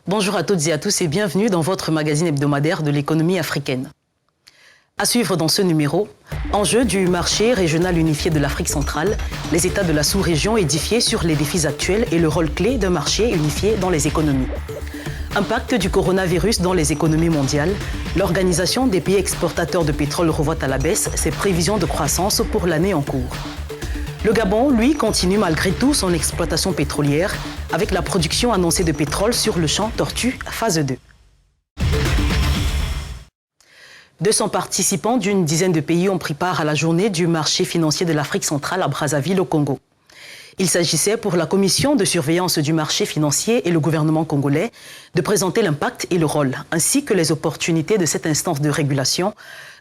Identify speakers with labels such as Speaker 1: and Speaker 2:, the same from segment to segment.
Speaker 1: Bonjour à toutes et à tous et bienvenue dans votre magazine hebdomadaire de l'économie africaine. À suivre dans ce numéro, enjeu du marché régional unifié de l'Afrique centrale, les États de la sous-région édifiés sur les défis actuels et le rôle clé d'un marché unifié dans les économies. Impact du coronavirus dans les économies mondiales, l'Organisation des pays exportateurs de pétrole revoit à la baisse ses prévisions de croissance pour l'année en cours. Le Gabon, lui, continue malgré tout son exploitation pétrolière avec la production annoncée de pétrole sur le champ Tortue, phase 2. 200 participants d'une dizaine de pays ont pris part à la journée du marché financier de l'Afrique centrale à Brazzaville, au Congo. Il s'agissait pour la commission de surveillance du marché financier et le gouvernement congolais de présenter l'impact et le rôle, ainsi que les opportunités de cette instance de régulation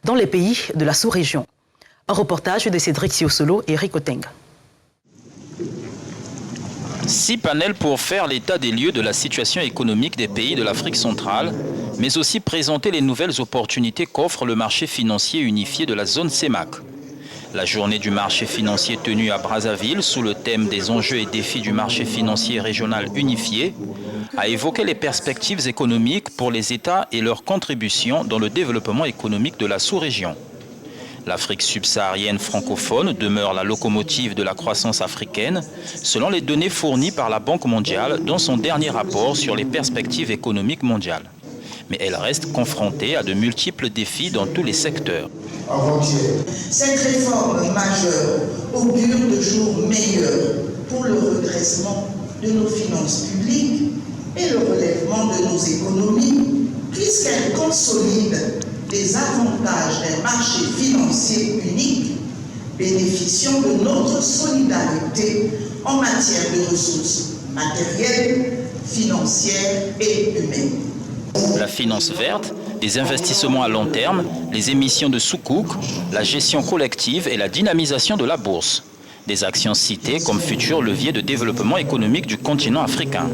Speaker 1: dans les pays de la sous-région. Un reportage de Cédric Siosolo et Eric Oteng.
Speaker 2: 6 panels pour faire l'état des lieux de la situation économique des pays de l'Afrique centrale, mais aussi présenter les nouvelles opportunités qu'offre le marché financier unifié de la zone CEMAC. La journée du marché financier tenue à Brazzaville sous le thème des enjeux et défis du marché financier régional unifié a évoqué les perspectives économiques pour les États et leur contribution dans le développement économique de la sous-région. L'Afrique subsaharienne francophone demeure la locomotive de la croissance africaine, selon les données fournies par la Banque mondiale dans son dernier rapport sur les perspectives économiques mondiales. Mais elle reste confrontée à de multiples défis dans tous les secteurs.
Speaker 3: Cette réforme majeure augure de jours meilleurs pour le redressement de nos finances publiques et le relèvement de nos économies, puisqu'elle consolide les avantages d'un marché financier unique, bénéficiant de notre solidarité en matière de ressources matérielles, financières et humaines.
Speaker 2: La finance verte, des investissements à long terme, les émissions de sukuk, la gestion collective et la dynamisation de la bourse. Des actions citées comme futurs leviers de développement économique du continent africain.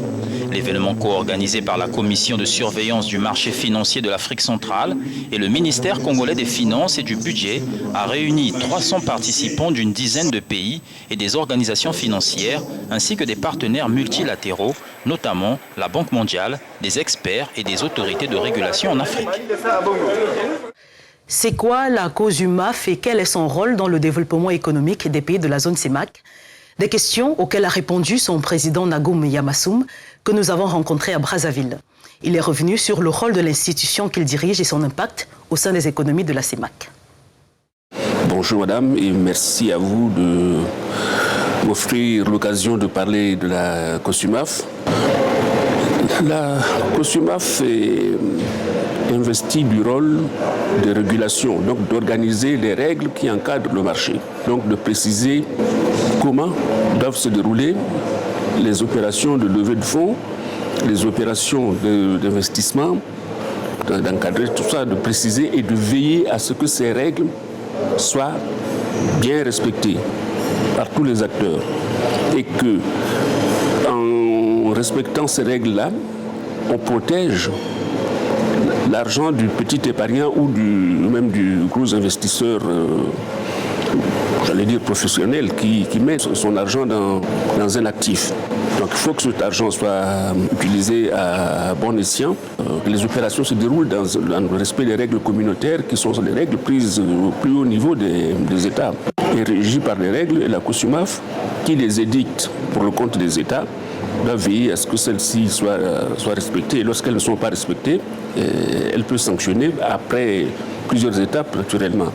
Speaker 2: L'événement co-organisé par la Commission de surveillance du marché financier de l'Afrique centrale et le ministère congolais des Finances et du Budget a réuni 300 participants d'une dizaine de pays et des organisations financières ainsi que des partenaires multilatéraux, notamment la Banque mondiale, des experts et des autorités de régulation en Afrique.
Speaker 1: C'est quoi la COSUMAF et quel est son rôle dans le développement économique des pays de la zone CEMAC? Des questions auxquelles a répondu son président Nagoum Yamassoum, que nous avons rencontré à Brazzaville. Il est revenu sur le rôle de l'institution qu'il dirige et son impact au sein des économies de la CEMAC.
Speaker 4: Bonjour madame et merci à vous de m'offrir l'occasion de parler de la COSUMAF. La COSUMAF est investie du rôle de régulation, donc d'organiser les règles qui encadrent le marché, donc de préciser comment doivent se dérouler les opérations de levée de fonds, les opérations d'investissement, d'encadrer tout ça, de préciser et de veiller à ce que ces règles soient bien respectées par tous les acteurs et que, en respectant ces règles-là, on protège l'argent du petit épargnant ou même du gros investisseur, j'allais dire professionnel, qui met son argent dans un actif. Donc il faut que cet argent soit utilisé à bon escient, que les opérations se déroulent dans le respect des règles communautaires qui sont les règles prises au plus haut niveau des États et régies par les règles, et la COSUMAF qui les édicte pour le compte des États doit veiller à ce que celles-ci soient respectées. Et lorsqu'elles ne sont pas respectées, elle peut sanctionner après plusieurs étapes, naturellement.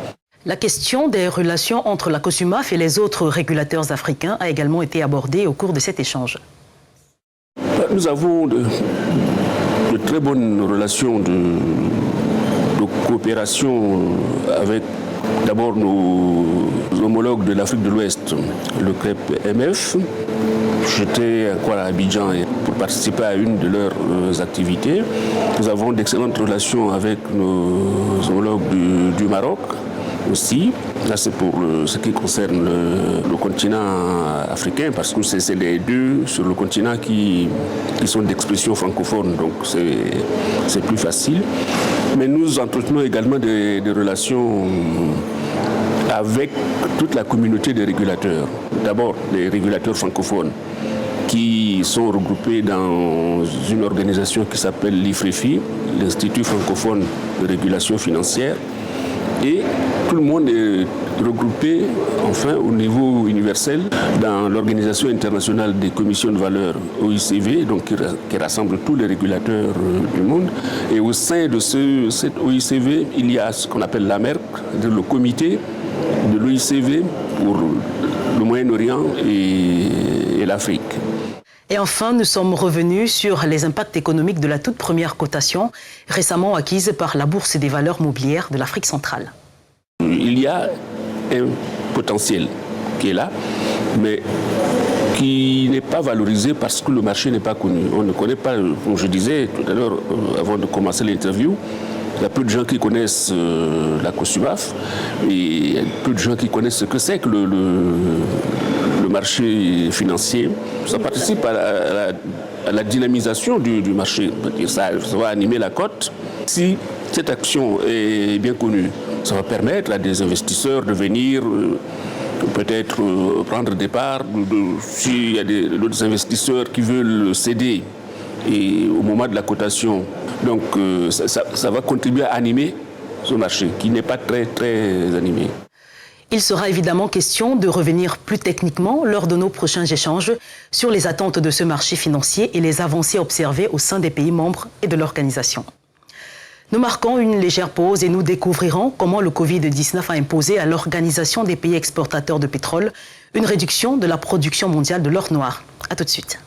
Speaker 1: La question des relations entre la COSUMAF et les autres régulateurs africains a également été abordée au cours de cet échange.
Speaker 4: Nous avons de très bonnes relations de coopération avec d'abord nos homologues de l'Afrique de l'Ouest, le CREP-MF. J'étais à Abidjan pour participer à une de leurs activités. Nous avons d'excellentes relations avec nos homologues du Maroc aussi. Là, c'est pour ce qui concerne le continent africain, parce que c'est les deux sur le continent qui sont d'expression francophone, donc c'est plus facile. Mais nous entretenons également des relations avec toute la communauté des régulateurs. D'abord, les régulateurs francophones. qui sont regroupés dans une organisation qui s'appelle l'IFREFI, l'Institut francophone de régulation financière. Et tout le monde est regroupé, enfin, au niveau universel, dans l'Organisation internationale des commissions de valeurs, OICV, donc qui rassemble tous les régulateurs du monde. Et au sein de cette OICV, il y a ce qu'on appelle l'AMERC, le comité de l'OICV pour le Moyen-Orient et l'Afrique.
Speaker 1: Et enfin, nous sommes revenus sur les impacts économiques de la toute première cotation récemment acquise par la Bourse des valeurs mobilières de l'Afrique centrale.
Speaker 4: Il y a un potentiel qui est là, mais qui n'est pas valorisé parce que le marché n'est pas connu. On ne connaît pas, comme je disais tout à l'heure, avant de commencer l'interview, il y a peu de gens qui connaissent la COSUMAF et il y a peu de gens qui connaissent ce que c'est que le marché financier. Ça participe à la dynamisation du marché. Ça va animer la cote. Si cette action est bien connue, ça va permettre à des investisseurs de venir peut-être prendre des parts. S'il y a d'autres investisseurs qui veulent céder et au moment de la cotation, donc ça va contribuer à animer ce marché qui n'est pas très animé.
Speaker 1: Il sera évidemment question de revenir plus techniquement lors de nos prochains échanges sur les attentes de ce marché financier et les avancées observées au sein des pays membres et de l'organisation. Nous marquons une légère pause et nous découvrirons comment le Covid-19 a imposé à l'Organisation des pays exportateurs de pétrole une réduction de la production mondiale de l'or noir. À tout de suite.